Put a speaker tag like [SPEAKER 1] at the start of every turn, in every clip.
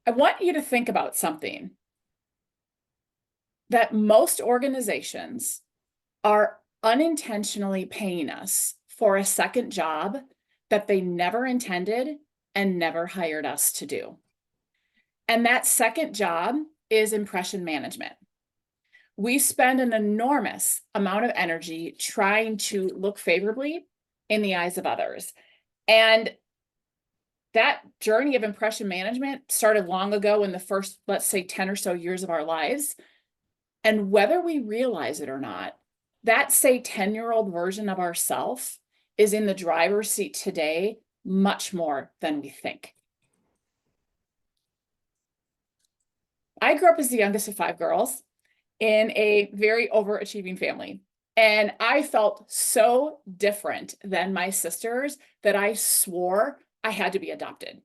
[SPEAKER 1] I want you to think about something that most organizations are unintentionally paying us for a second job that they never intended and never hired us to do. And that second job is impression management. We spend an enormous amount of energy trying to look favorably in the eyes of others. And that journey of impression management started long ago in the first, let's say, 10 or so years of our lives. And whether we realize it or not, that, say, 10-year-old version of ourself is in the driver's seat today much more than we think. I grew up as the youngest of 5 girls in a very overachieving family. And I felt so different than my sisters that I swore I had to be adopted.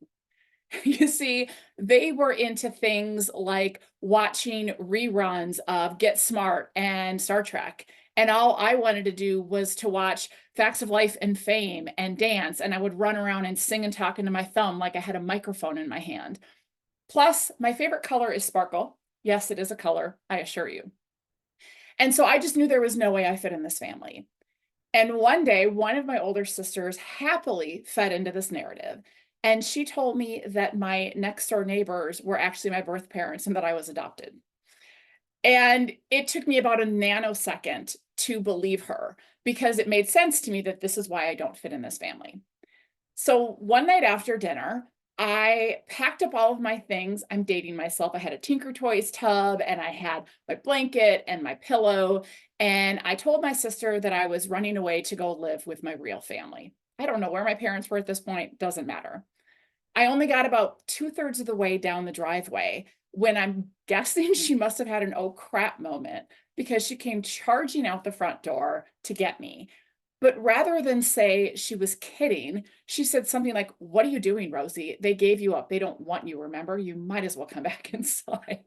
[SPEAKER 1] You see, they were into things like watching reruns of Get Smart and Star Trek. And all I wanted to do was to watch Facts of Life and Fame and dance. And I would run around and sing and talk into my thumb like I had a microphone in my hand. Plus, my favorite color is sparkle. Yes, it is a color, I assure you. And so I just knew there was no way I fit in this family. And one day, one of my older sisters happily fed into this narrative. And she told me that my next door neighbors were actually my birth parents and that I was adopted. And it took me about a nanosecond to believe her because it made sense to me that this is why I don't fit in this family. So one night after dinner, I packed up all of my things. I'm dating myself. I had a Tinker Toys tub and I had my blanket and my pillow. And I told my sister that I was running away to go live with my real family. I don't know where my parents were at this point, doesn't matter. I only got about 2/3 of the way down the driveway when I'm guessing she must have had an oh crap moment because she came charging out the front door to get me. But rather than say she was kidding, she said something like, "What are you doing, Rosie? They gave you up. They don't want you, remember? You might as well come back inside."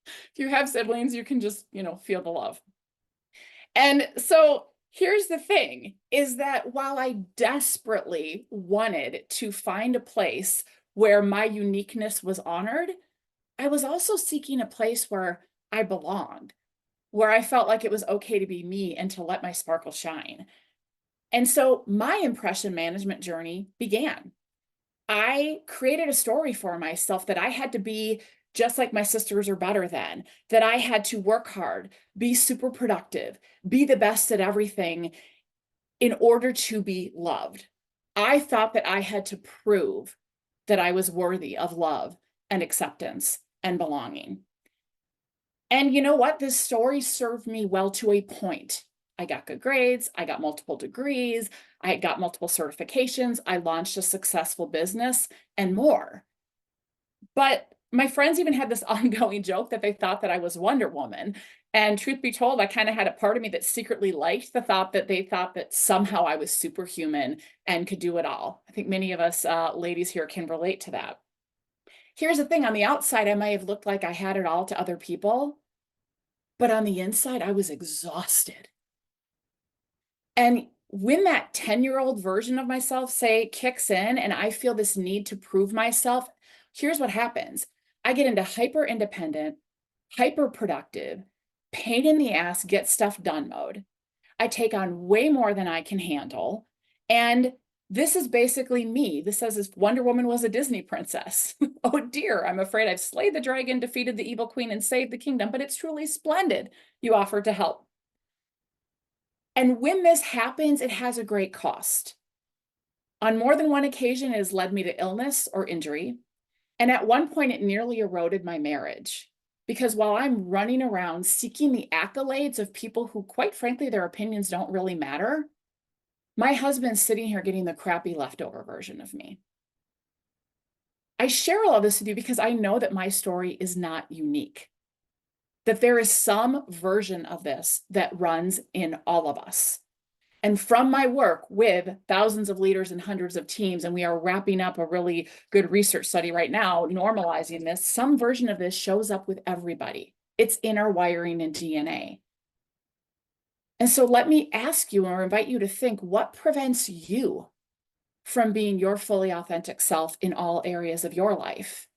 [SPEAKER 1] If you have siblings, you can just, feel the love. And so here's the thing, is that while I desperately wanted to find a place where my uniqueness was honored, I was also seeking a place where I belonged, where I felt like it was okay to be me and to let my sparkle shine. And so my impression management journey began. I created a story for myself that I had to be just like my sisters or better than, that I had to work hard, be super productive, be the best at everything in order to be loved. I thought that I had to prove that I was worthy of love and acceptance and belonging. And you know what? This story served me well to a point. I got good grades, I got multiple degrees, I got multiple certifications, I launched a successful business, and more. But my friends even had this ongoing joke that they thought that I was Wonder Woman. And truth be told, I kind of had a part of me that secretly liked the thought that they thought that somehow I was superhuman and could do it all. I think many of us ladies here can relate to that. Here's the thing, on the outside, I may have looked like I had it all to other people, but on the inside, I was exhausted. And when that 10-year-old version of myself, say, kicks in and I feel this need to prove myself, here's what happens. I get into hyper independent, hyper productive, pain in the ass, get stuff done mode. I take on way more than I can handle. And this is basically me. This says if Wonder Woman was a Disney princess. Oh dear, I'm afraid I've slayed the dragon, defeated the evil queen, and saved the kingdom, but it's truly splendid you offered to help. And when this happens, it has a great cost. On more than one occasion, it has led me to illness or injury. And at one point, it nearly eroded my marriage. Because while I'm running around seeking the accolades of people who, quite frankly, their opinions don't really matter, my husband's sitting here getting the crappy leftover version of me. I share all of this with you because I know that my story is not unique, that there is some version of this that runs in all of us. And from my work with thousands of leaders and hundreds of teams, and we are wrapping up a really good research study right now, normalizing this, some version of this shows up with everybody. It's in our wiring and DNA. And so let me ask you or invite you to think, what prevents you from being your fully authentic self in all areas of your life?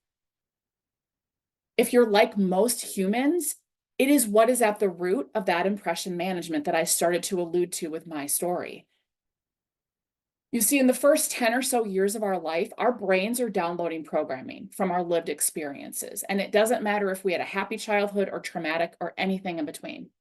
[SPEAKER 1] If you're like most humans, it is what is at the root of that impression management that I started to allude to with my story. You see, in the first 10 or so years of our life, our brains are downloading programming from our lived experiences. And it doesn't matter if we had a happy childhood or traumatic or anything in between.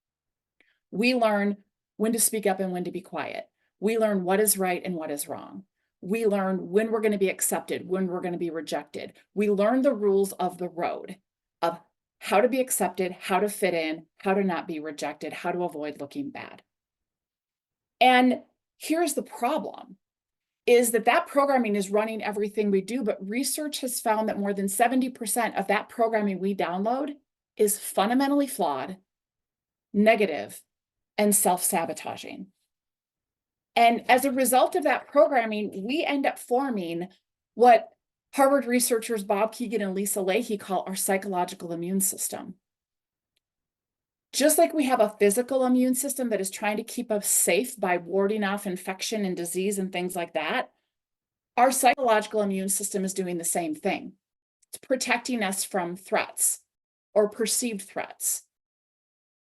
[SPEAKER 1] We learn when to speak up and when to be quiet. We learn what is right and what is wrong. We learn when we're going to be accepted, when we're going to be rejected. We learn the rules of the road of how to be accepted, how to fit in, how to not be rejected, how to avoid looking bad. And here's the problem, is that programming is running everything we do, but research has found that more than 70% of that programming we download is fundamentally flawed, negative, and self-sabotaging. And as a result of that programming, we end up forming what Harvard researchers Bob Keegan and Lisa Leahy call our psychological immune system. Just like we have a physical immune system that is trying to keep us safe by warding off infection and disease and things like that, our psychological immune system is doing the same thing. It's protecting us from threats or perceived threats.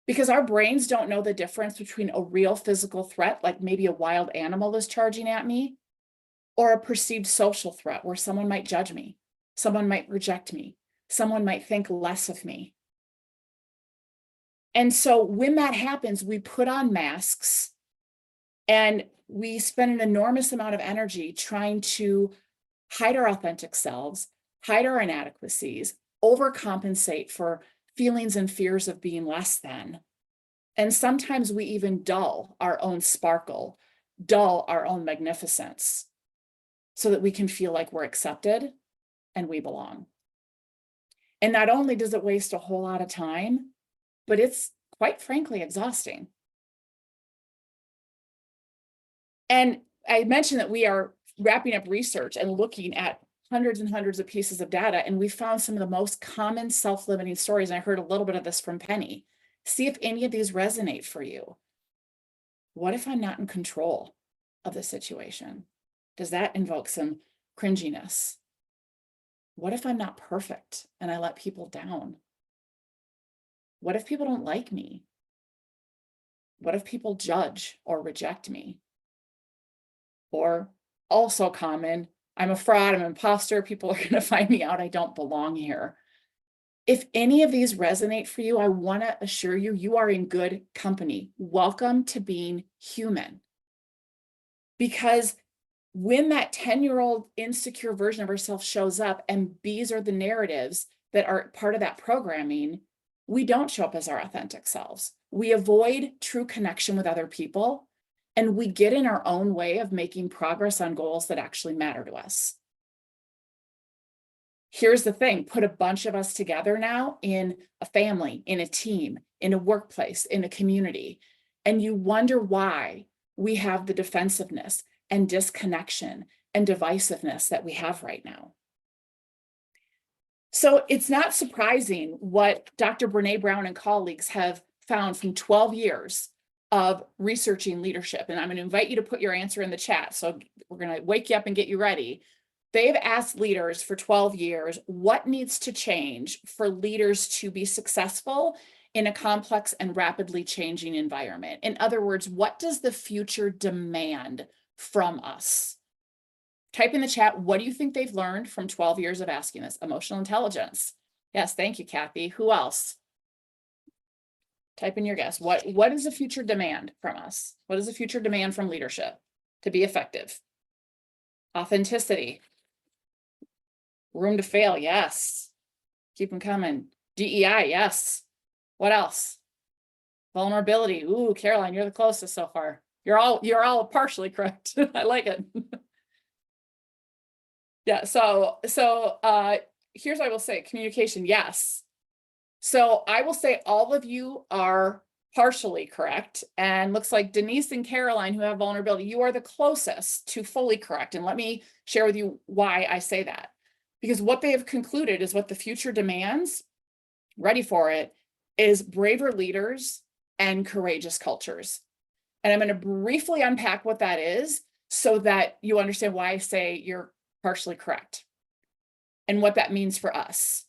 [SPEAKER 1] Because our brains don't know the difference between a real physical threat, like maybe a wild animal is charging at me, or a perceived social threat where someone might judge me, someone might reject me, someone might think less of me. And so when that happens, we put on masks and we spend an enormous amount of energy trying to hide our authentic selves, hide our inadequacies, overcompensate for feelings and fears of being less than. And sometimes we even dull our own sparkle, dull our own magnificence, so that we can feel like we're accepted and we belong. And not only does it waste a whole lot of time, but it's quite frankly exhausting. And I mentioned that we are wrapping up research and looking at hundreds and hundreds of pieces of data, and we found some of the most common self-limiting stories. And I heard a little bit of this from Penny. See if any of these resonate for you. What if I'm not in control of the situation? Does that invoke some cringiness? What if I'm not perfect and I let people down? What if people don't like me? What if people judge or reject me? Or also common, I'm a fraud, I'm an imposter, people are going to find me out, I don't belong here. If any of these resonate for you, I want to assure you, you are in good company. Welcome to being human. Because when that 10-year-old insecure version of herself shows up, and these are the narratives that are part of that programming, we don't show up as our authentic selves. We avoid true connection with other people, and we get in our own way of making progress on goals that actually matter to us. Here's the thing, put a bunch of us together now in a family, in a team, in a workplace, in a community, and you wonder why we have the defensiveness and disconnection and divisiveness that we have right now. So it's not surprising what Dr. Brene Brown and colleagues have found from 12 years of researching leadership. And I'm going to invite you to put your answer in the chat. So we're going to wake you up and get you ready. They've asked leaders for 12 years, what needs to change for leaders to be successful in a complex and rapidly changing environment? In other words, what does the future demand from us? Type in the chat, what do you think they've learned from 12 years of asking this? Emotional intelligence. Yes, thank you, Kathy. Who else? Type in your guess. What does the future demand from us? What does the future demand from leadership to be effective? Authenticity. Room to fail, yes. Keep them coming. DEI, yes. What else? Vulnerability. Ooh, Caroline, you're the closest so far. You're all partially correct. I like it. Yeah, so here's what I will say. Communication, yes. So I will say all of you are partially correct. And looks like Denise and Caroline, who have vulnerability, you are the closest to fully correct. And let me share with you why I say that. Because what they have concluded is what the future demands, ready for it, is braver leaders and courageous cultures. And I'm going to briefly unpack what that is so that you understand why I say you're partially correct and what that means for us.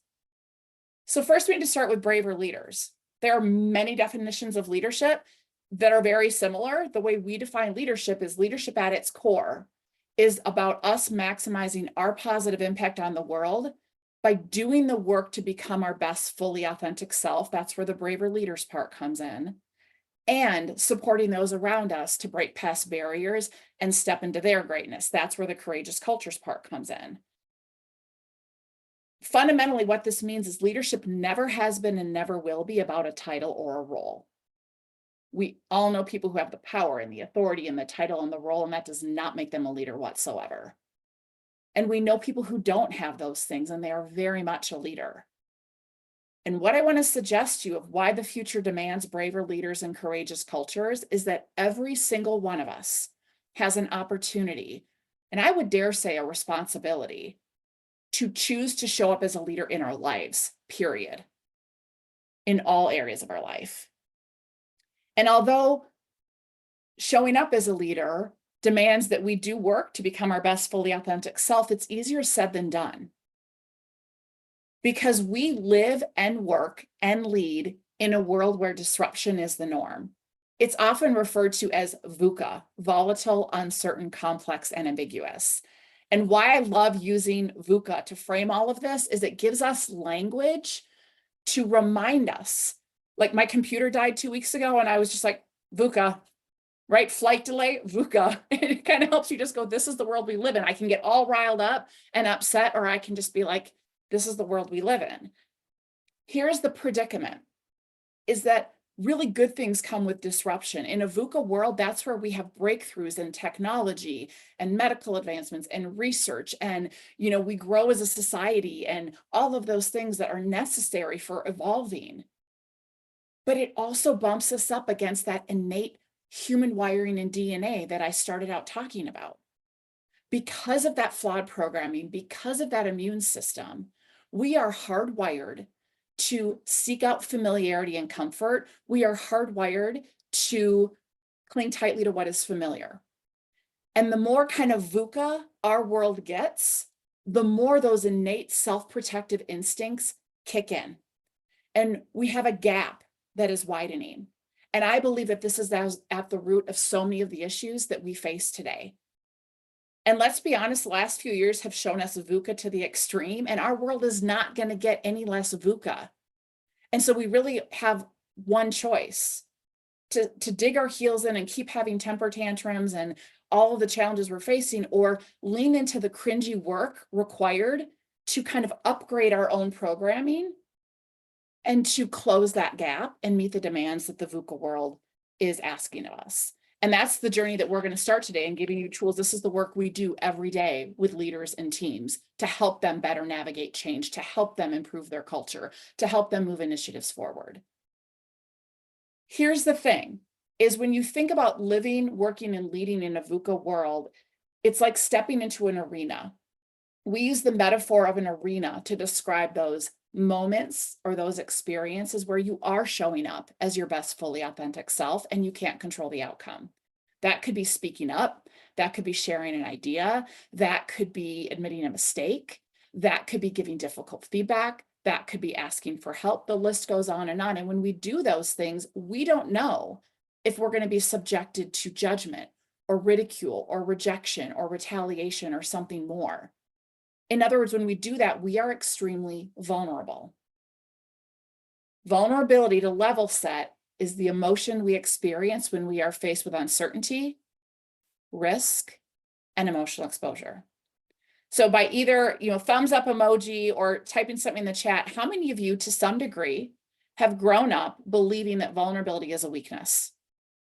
[SPEAKER 1] So first we need to start with braver leaders. There are many definitions of leadership that are very similar. The way we define leadership is leadership at its core is about us maximizing our positive impact on the world by doing the work to become our best, fully authentic self. That's where the braver leaders part comes in. And supporting those around us to break past barriers and step into their greatness. That's where the courageous cultures part comes in. Fundamentally, what this means is leadership never has been and never will be about a title or a role. We all know people who have the power and the authority and the title and the role, and that does not make them a leader whatsoever. And we know people who don't have those things, and they are very much a leader. And what I want to suggest to you of why the future demands braver leaders and courageous cultures is that every single one of us has an opportunity, and I would dare say a responsibility, to choose to show up as a leader in our lives, period, in all areas of our life. And although showing up as a leader demands that we do work to become our best, fully authentic self, it's easier said than done. Because we live and work and lead in a world where disruption is the norm. It's often referred to as VUCA, volatile, uncertain, complex, and ambiguous. And why I love using VUCA to frame all of this is it gives us language to remind us. Like my computer died 2 weeks ago and I was just like, VUCA, right? Flight delay, VUCA. It kind of helps you just go, this is the world we live in. I can get all riled up and upset, or I can just be like, this is the world we live in. Here's the predicament, is that really good things come with disruption. In a VUCA world, that's where we have breakthroughs in technology and medical advancements and research. And, we grow as a society and all of those things that are necessary for evolving. But it also bumps us up against that innate human wiring and DNA that I started out talking about. Because of that flawed programming, because of that immune system, we are hardwired to seek out familiarity and comfort. We are hardwired to cling tightly to what is familiar. And the more kind of VUCA our world gets, the more those innate self-protective instincts kick in. And we have a gap that is widening. And I believe that this is at the root of so many of the issues that we face today. And let's be honest, the last few years have shown us VUCA to the extreme, and our world is not going to get any less VUCA. And so we really have one choice, to dig our heels in and keep having temper tantrums and all of the challenges we're facing, or lean into the cringy work required to kind of upgrade our own programming and to close that gap and meet the demands that the VUCA world is asking of us. And that's the journey that we're going to start today, and giving you tools. This is the work we do every day with leaders and teams to help them better navigate change, to help them improve their culture, to help them move initiatives forward. Here's the thing, is when you think about living, working, and leading in a VUCA world, it's like stepping into an arena. We use the metaphor of an arena to describe those moments or those experiences where you are showing up as your best, fully authentic self and you can't control the outcome. That could be speaking up, that could be sharing an idea, that could be admitting a mistake, that could be giving difficult feedback, that could be asking for help. The list goes on. And when we do those things, we don't know if we're going to be subjected to judgment or ridicule or rejection or retaliation or something more. In other words, when we do that, we are extremely vulnerable. Vulnerability, to level set, is the emotion we experience when we are faced with uncertainty, risk, and emotional exposure. So by either, thumbs up emoji or typing something in the chat, how many of you, to some degree, have grown up believing that vulnerability is a weakness?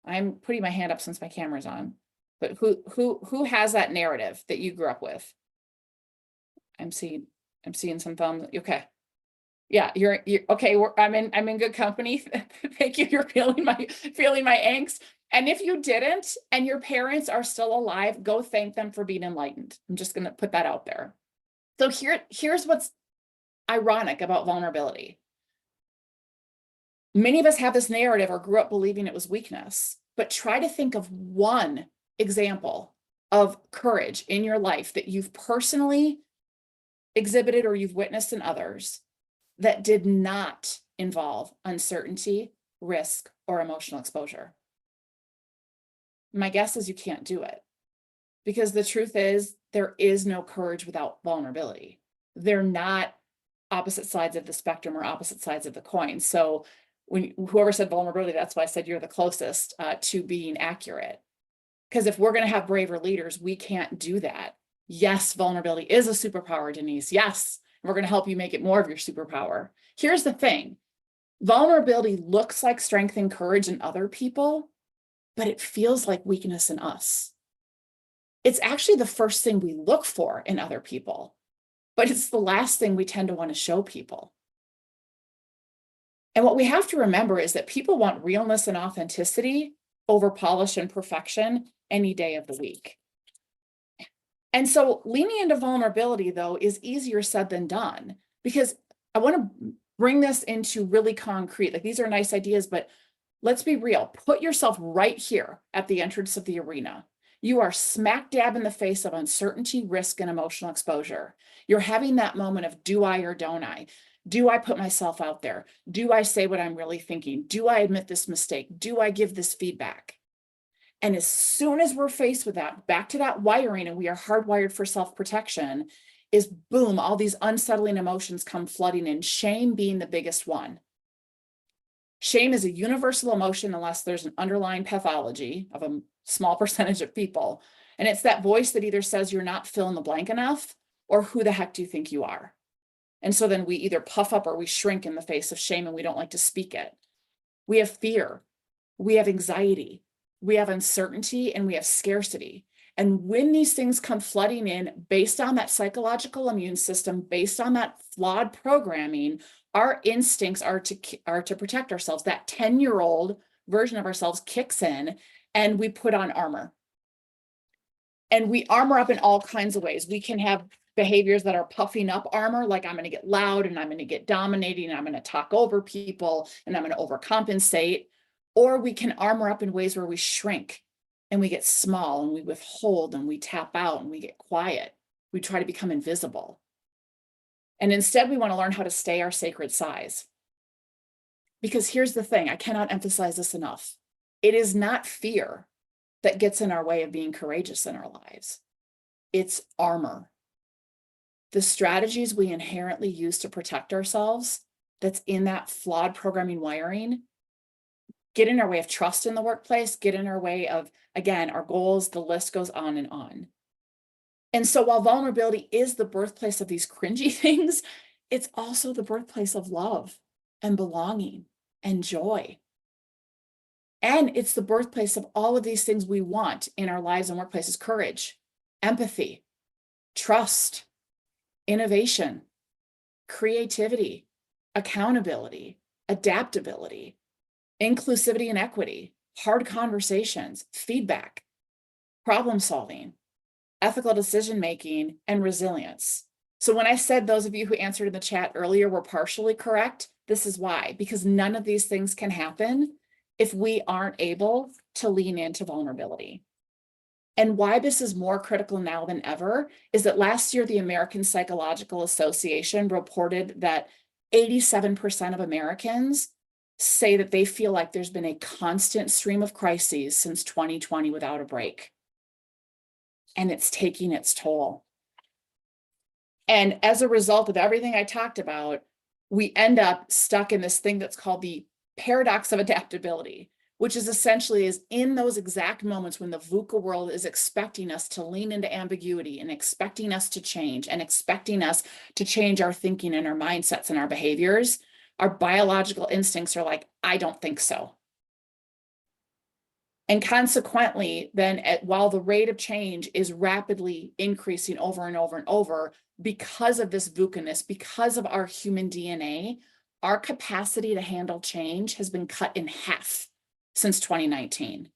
[SPEAKER 1] I'm putting my hand up since my camera's on, but who has that narrative that you grew up with? I'm seeing some thumbs. Okay. Yeah, you're okay. I'm in good company. Thank you. You're feeling my angst. And if you didn't, and your parents are still alive, go thank them for being enlightened. I'm just going to put that out there. So here's what's ironic about vulnerability. Many of us have this narrative or grew up believing it was weakness, but try to think of one example of courage in your life that you've personally exhibited or you've witnessed in others that did not involve uncertainty, risk, or emotional exposure? My guess is you can't do it, because the truth is there is no courage without vulnerability. They're not opposite sides of the spectrum or opposite sides of the coin. So when whoever said vulnerability, that's why I said you're the closest to being accurate. Because if we're going to have braver leaders, we can't do that. Yes, vulnerability is a superpower, Denise. Yes, we're going to help you make it more of your superpower. Here's the thing. Vulnerability looks like strength and courage in other people, but it feels like weakness in us. It's actually the first thing we look for in other people, but it's the last thing we tend to want to show people. And what we have to remember is that people want realness and authenticity over polish and perfection any day of the week. And so leaning into vulnerability, though, is easier said than done, because I want to bring this into really concrete. Like, these are nice ideas, but let's be real. Put yourself right here at the entrance of the arena. You are smack dab in the face of uncertainty, risk, and emotional exposure. You're having that moment of do I or don't I? Do I put myself out there? Do I say what I'm really thinking? Do I admit this mistake? Do I give this feedback? And as soon as we're faced with that, back to that wiring, and we are hardwired for self-protection, is boom, all these unsettling emotions come flooding in, shame being the biggest one. Shame is a universal emotion unless there's an underlying pathology of a small percentage of people. And it's that voice that either says you're not fill in the blank enough, or who the heck do you think you are? And so then we either puff up or we shrink in the face of shame, and we don't like to speak it. We have fear, we have anxiety, we have uncertainty, and we have scarcity. And when these things come flooding in based on that psychological immune system, based on that flawed programming, our instincts are to protect ourselves. That 10-year-old version of ourselves kicks in, and we put on armor. And we armor up in all kinds of ways. We can have behaviors that are puffing up armor, like I'm going to get loud and I'm going to get dominating and I'm going to talk over people and I'm going to overcompensate. Or we can armor up in ways where we shrink and we get small and we withhold and we tap out and we get quiet. We try to become invisible. And instead, we want to learn how to stay our sacred size. Because here's the thing, I cannot emphasize this enough. It is not fear that gets in our way of being courageous in our lives. It's armor. The strategies we inherently use to protect ourselves, that's in that flawed programming wiring, get in our way of trust in the workplace, get in our way of, again, our goals, the list goes on and on. And so while vulnerability is the birthplace of these cringy things, it's also the birthplace of love and belonging and joy. And it's the birthplace of all of these things we want in our lives and workplaces: courage, empathy, trust, innovation, creativity, accountability, adaptability, inclusivity and equity, hard conversations, feedback, problem solving, ethical decision-making, and resilience. So when I said those of you who answered in the chat earlier were partially correct, this is why, because none of these things can happen if we aren't able to lean into vulnerability. And why this is more critical now than ever is that last year, the American Psychological Association reported that 87% of Americans say that they feel like there's been a constant stream of crises since 2020 without a break. And it's taking its toll. And as a result of everything I talked about, we end up stuck in this thing that's called the paradox of adaptability, which is essentially is in those exact moments when the VUCA world is expecting us to lean into ambiguity and expecting us to change and expecting us to change our thinking and our mindsets and our behaviors, our biological instincts are like, I don't think so. And consequently, then while the rate of change is rapidly increasing over and over and over, because of this VUCA-ness, because of our human DNA, our capacity to handle change has been cut in half since 2019.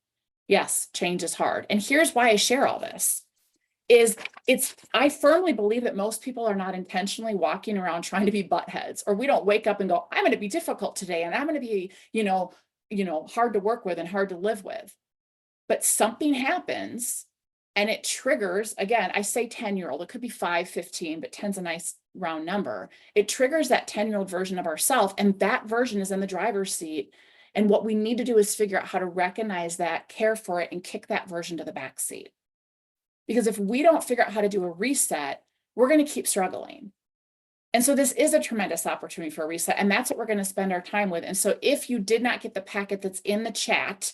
[SPEAKER 1] Yes, change is hard. And here's why I share all this. I firmly believe that most people are not intentionally walking around trying to be buttheads, or we don't wake up and go, I'm going to be difficult today and I'm going to be, hard to work with and hard to live with. But something happens And it triggers, again, I say 10-year-old, it could be 5, 15, but 10's a nice round number. It triggers that 10-year-old version of ourselves, and that version is in the driver's seat. And what we need to do is figure out how to recognize that, care for it, and kick that version to the back seat. Because if we don't figure out how to do a reset, we're going to keep struggling. And so this is a tremendous opportunity for a reset, and that's what we're going to spend our time with. And so if you did not get the packet that's in the chat,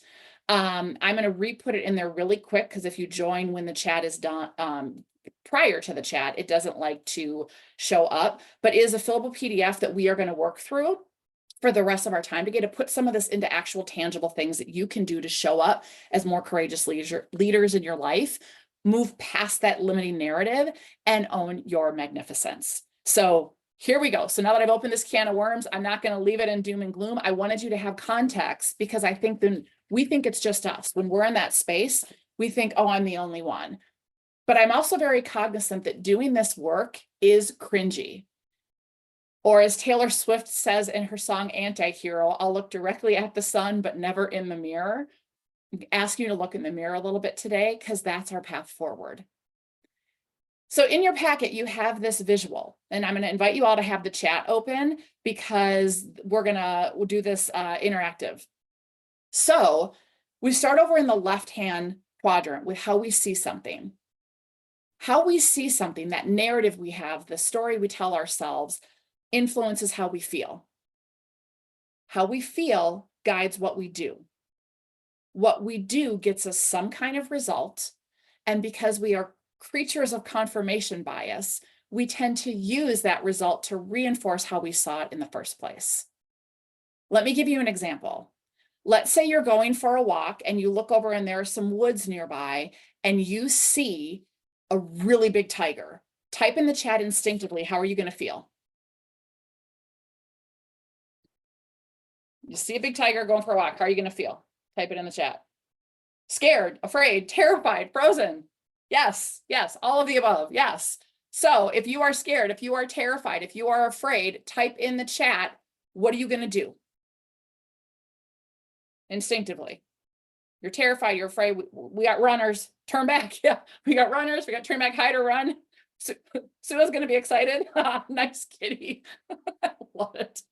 [SPEAKER 1] I'm going to re-put it in there really quick, because if you join when the chat is done, prior to the chat, it doesn't like to show up, but it is a fillable PDF that we are going to work through for the rest of our time to get to put some of this into actual tangible things that you can do to show up as more courageous leaders in your life, move past that limiting narrative, and own your magnificence. So here we go. So now that I've opened this can of worms, I'm not going to leave it in doom and gloom. I wanted you to have context, because I think then we think it's just us. When we're in that space, we think, oh, I'm the only one. But I'm also very cognizant that doing this work is cringy. Or as Taylor Swift says in her song Anti-Hero, I'll look directly at the sun, but never in the mirror. Ask you to look in the mirror a little bit today, because that's our path forward. So in your packet, you have this visual, and I'm going to invite you all to have the chat open, because we'll do this interactive. So we start over in the left-hand quadrant with how we see something. How we see something, that narrative we have, the story we tell ourselves, influences how we feel. How we feel guides what we do. What we do gets us some kind of result, and because we are creatures of confirmation bias, we tend to use that result to reinforce how we saw it in the first place. Let me give you an example. Let's say you're going for a walk and you look over and there are some woods nearby and you see a really big tiger. Type in the chat instinctively, how are you going to feel? You see a big tiger going for a walk, how are you going to feel? Type it in the chat. Scared, afraid, terrified, frozen. Yes, yes, all of the above, yes. So if you are scared, if you are terrified, if you are afraid, type in the chat, what are you going to do? Instinctively. You're terrified, you're afraid. We got runners, turn back. Yeah, we got runners, we got turn back, hide or run. Sua's going to be excited. Nice kitty. Love it.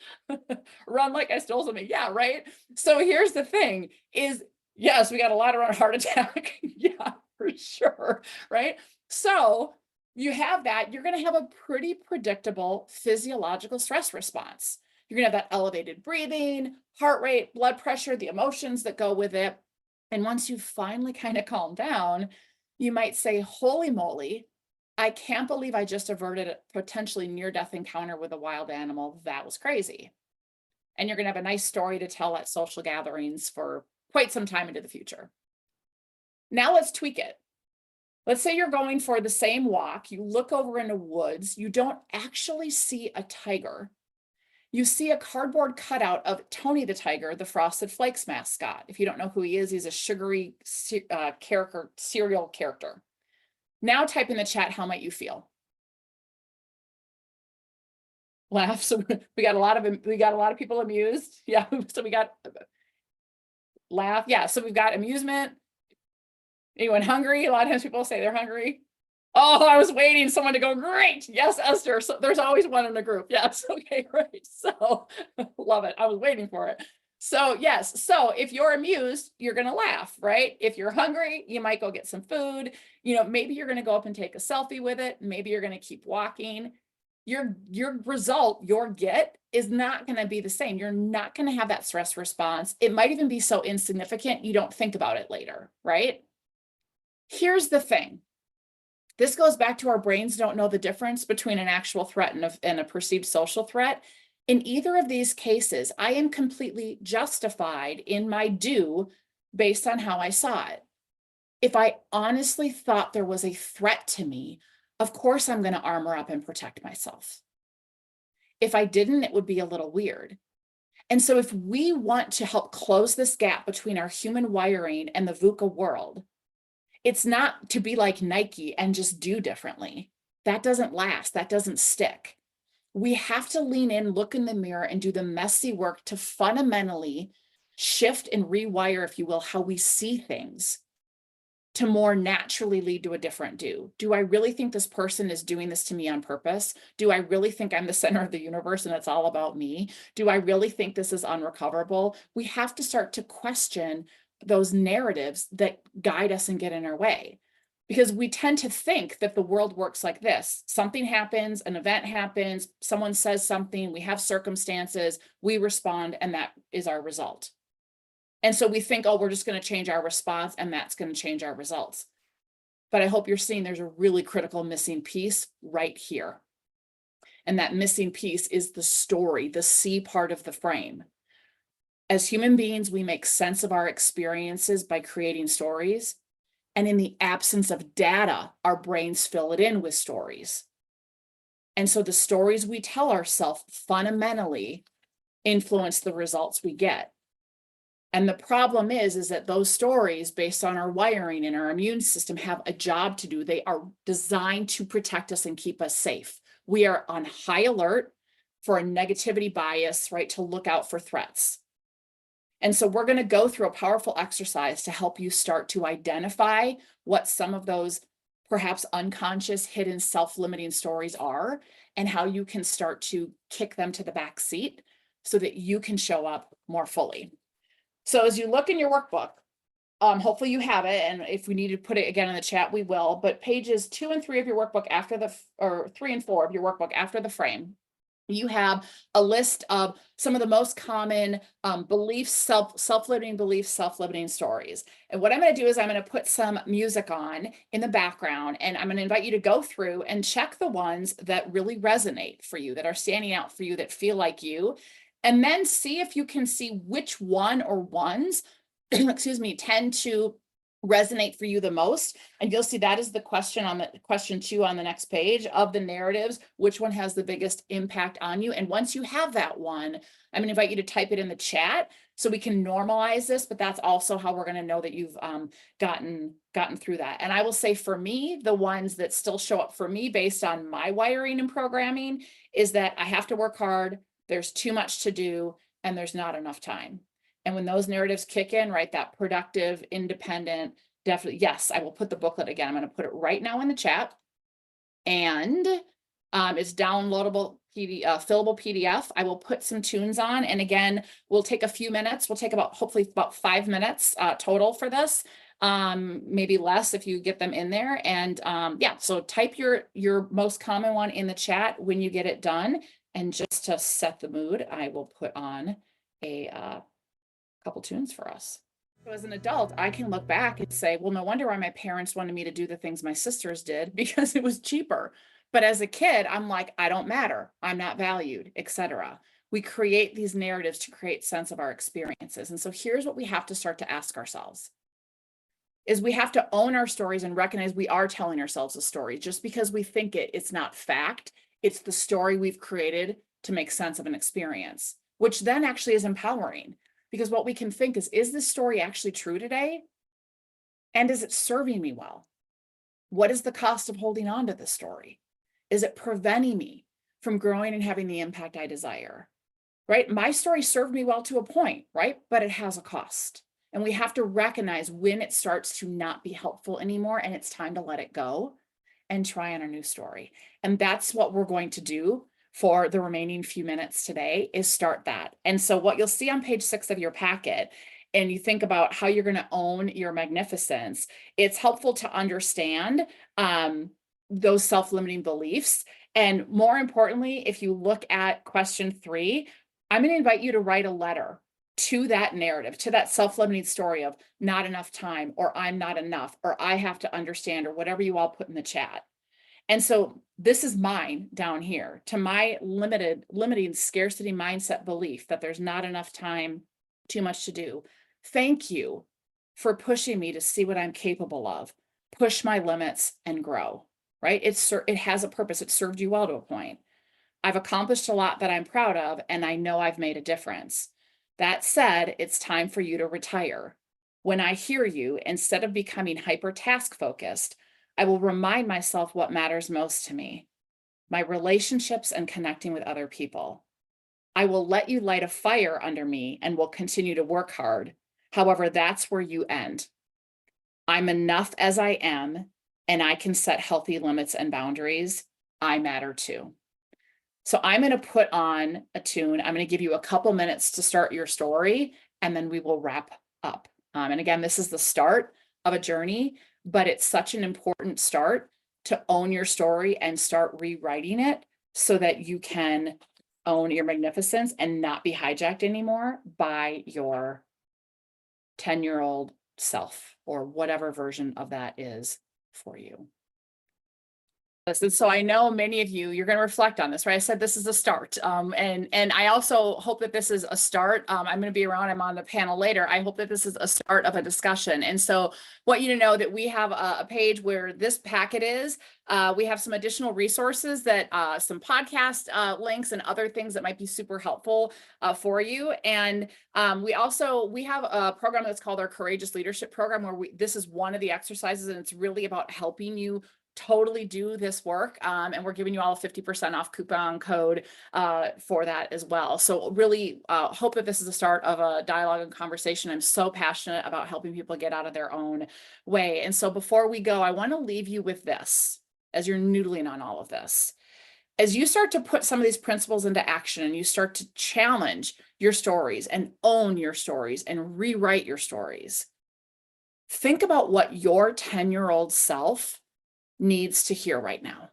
[SPEAKER 1] Run like I stole something. Yeah, right. So here's the thing is, yes, we got a lot of run heart attack. Yeah, for sure. Right. So you have that, you're going to have a pretty predictable physiological stress response. You're going to have that elevated breathing, heart rate, blood pressure, the emotions that go with it. And once you finally kind of calm down, you might say, holy moly, I can't believe I just averted a potentially near-death encounter with a wild animal. That was crazy. And you're going to have a nice story to tell at social gatherings for quite some time into the future. Now let's tweak it. Let's say you're going for the same walk. You look over in the woods. You don't actually see a tiger. You see a cardboard cutout of Tony the Tiger, the Frosted Flakes mascot. If you don't know who he is, he's a sugary cereal character. Now type in the chat, how might you feel? Laugh. So we got a lot of people amused. Yeah. So we got laugh. Yeah. So we've got amusement. Anyone hungry? A lot of times people say they're hungry. Oh, I was waiting someone to go, great. Yes, Esther. So there's always one in the group. Yes. Okay, great. So love it. I was waiting for it. So yes. So if you're amused, you're going to laugh, right? If you're hungry, you might go get some food. You know, maybe you're going to go up and take a selfie with it. Maybe you're going to keep walking. Your result, your get is not going to be the same. You're not going to have that stress response. It might even be so insignificant you don't think about it later, right? Here's the thing. This goes back to our brains don't know the difference between an actual threat and a perceived social threat. In either of these cases, I am completely justified in my do based on how I saw it. If I honestly thought there was a threat to me, of course I'm going to armor up and protect myself. If I didn't, it would be a little weird. And so if we want to help close this gap between our human wiring and the VUCA world, it's not to be like Nike and just do differently. That doesn't last. That doesn't stick. We have to lean in, look in the mirror, and do the messy work to fundamentally shift and rewire, if you will, how we see things, to more naturally lead to a different do. Do I really think this person is doing this to me on purpose? Do I really think I'm the center of the universe and it's all about me? Do I really think this is unrecoverable? We have to start to question those narratives that guide us and get in our way. Because we tend to think that the world works like this. Something happens, an event happens, someone says something, we have circumstances, we respond, and that is our result. And so we think, oh, we're just going to change our response and that's going to change our results. But I hope you're seeing there's a really critical missing piece right here. And that missing piece is the story, the C part of the frame. As human beings, we make sense of our experiences by creating stories. And in the absence of data, our brains fill it in with stories. And so the stories we tell ourselves fundamentally influence the results we get. And the problem is that those stories, based on our wiring and our immune system, have a job to do. They are designed to protect us and keep us safe. We are on high alert for a negativity bias, right, to look out for threats. And so we're going to go through a powerful exercise to help you start to identify what some of those perhaps unconscious, hidden, self-limiting stories are, and how you can start to kick them to the back seat so that you can show up more fully. So as you look in your workbook, hopefully you have it, and if we need to put it again in the chat, we will, but pages 2 and 3 of your workbook or 3 and 4 of your workbook after the frame, you have a list of some of the most common beliefs, self-limiting beliefs, self-limiting stories. And what I'm going to do is I'm going to put some music on in the background, and I'm going to invite you to go through and check the ones that really resonate for you, that are standing out for you, that feel like you, and then see if you can see which one or ones, excuse me, tend to resonate for you the most. And you'll see that is the question on the question 2 on the next page of the narratives, which one has the biggest impact on you. And once you have that one, I'm going to invite you to type it in the chat so we can normalize this, but that's also how we're going to know that you've gotten through that. And I will say for me, the ones that still show up for me based on my wiring and programming is that I have to work hard, there's too much to do, and there's not enough time. And when those narratives kick in, right, that productive, independent, definitely, yes, I will put the booklet again. I'm going to put it right now in the chat. And it's downloadable fillable PDF. I will put some tunes on. And again, we'll take a few minutes. We'll take hopefully about 5 minutes total for this. Maybe less if you get them in there. And yeah, so type your most common one in the chat when you get it done. And just to set the mood, I will put on a couple tunes for us. So as an adult, I can look back and say, well, no wonder why my parents wanted me to do the things my sisters did, because it was cheaper. But as a kid, I'm like, I don't matter, I'm not valued, etc. We create these narratives to create sense of our experiences. And so here's what we have to start to ask ourselves is we have to own our stories and recognize we are telling ourselves a story. Just because we think it's not fact. It's the story we've created to make sense of an experience, which then actually is empowering. Because what we can think is this story actually true today? And is it serving me well? What is the cost of holding on to this story? Is it preventing me from growing and having the impact I desire? Right? My story served me well to a point, right? But it has a cost. And we have to recognize when it starts to not be helpful anymore and it's time to let it go and try on a new story. And that's what we're going to do for the remaining few minutes today, is start that. And so what you'll see on page 6 of your packet, and you think about how you're going to own your magnificence, it's helpful to understand those self-limiting beliefs. And more importantly, if you look at question 3, I'm going to invite you to write a letter to that narrative, to that self-limiting story of not enough time, or I'm not enough, or I have to understand, or whatever you all put in the chat. And so this is mine down here, to my limiting scarcity mindset belief that there's not enough time, too much to do. Thank you for pushing me to see what I'm capable of, push my limits and grow, right? It has a purpose. It served you well to a point. I've accomplished a lot that I'm proud of, and I know I've made a difference. That said, it's time for you to retire. When I hear you, instead of becoming hyper task focused, I will remind myself what matters most to me, my relationships and connecting with other people. I will let you light a fire under me and will continue to work hard. However, that's where you end. I'm enough as I am, and I can set healthy limits and boundaries. I matter too. So I'm going to put on a tune. I'm going to give you a couple minutes to start your story, and then we will wrap up. And again, this is the start of a journey, but it's such an important start to own your story and start rewriting it so that you can own your magnificence and not be hijacked anymore by your 10-year-old self or whatever version of that is for you. Listen, so I know many of you, you're going to reflect on this, right? I said this is a start. And I also hope that this is a start. I'm going to be around, I'm on the panel later. I hope that this is a start of a discussion. And so want you to know that we have a page where this packet is. We have some additional resources that some podcast links and other things that might be super helpful for you. And we have a program that's called our Courageous Leadership Program, where this is one of the exercises, and it's really about helping you totally do this work. And we're giving you all a 50% off coupon code for that as well. So really hope that this is the start of a dialogue and conversation. I'm so passionate about helping people get out of their own way. And so before we go, I want to leave you with this as you're noodling on all of this. As you start to put some of these principles into action and you start to challenge your stories and own your stories and rewrite your stories, think about what your 10-year-old self needs to hear right now.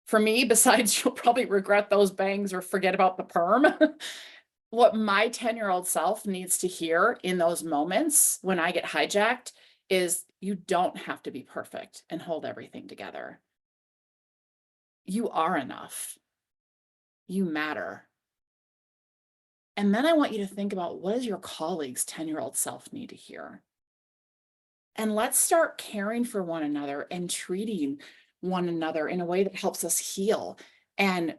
[SPEAKER 1] For me, besides you'll probably regret those bangs or forget about the perm, what my 10-year-old self needs to hear in those moments when I get hijacked is you don't have to be perfect and hold everything together. You are enough. You matter. And then I want you to think about, what does your colleague's 10-year-old self need to hear? And let's start caring for one another and treating one another in a way that helps us heal and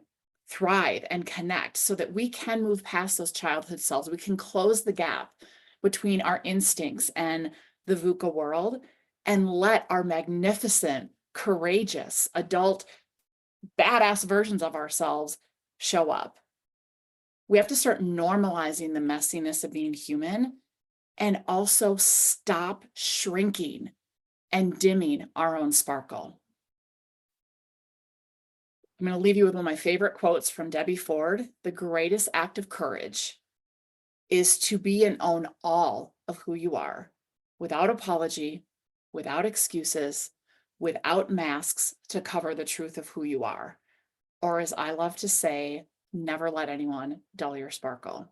[SPEAKER 1] thrive and connect so that we can move past those childhood selves. We can close the gap between our instincts and the VUCA world and let our magnificent, courageous, adult, badass versions of ourselves show up. We have to start normalizing the messiness of being human and also stop shrinking and dimming our own sparkle. I'm going to leave you with one of my favorite quotes from Debbie Ford. The greatest act of courage is to be and own all of who you are, without apology, without excuses, without masks to cover the truth of who you are. Or as I love to say, never let anyone dull your sparkle.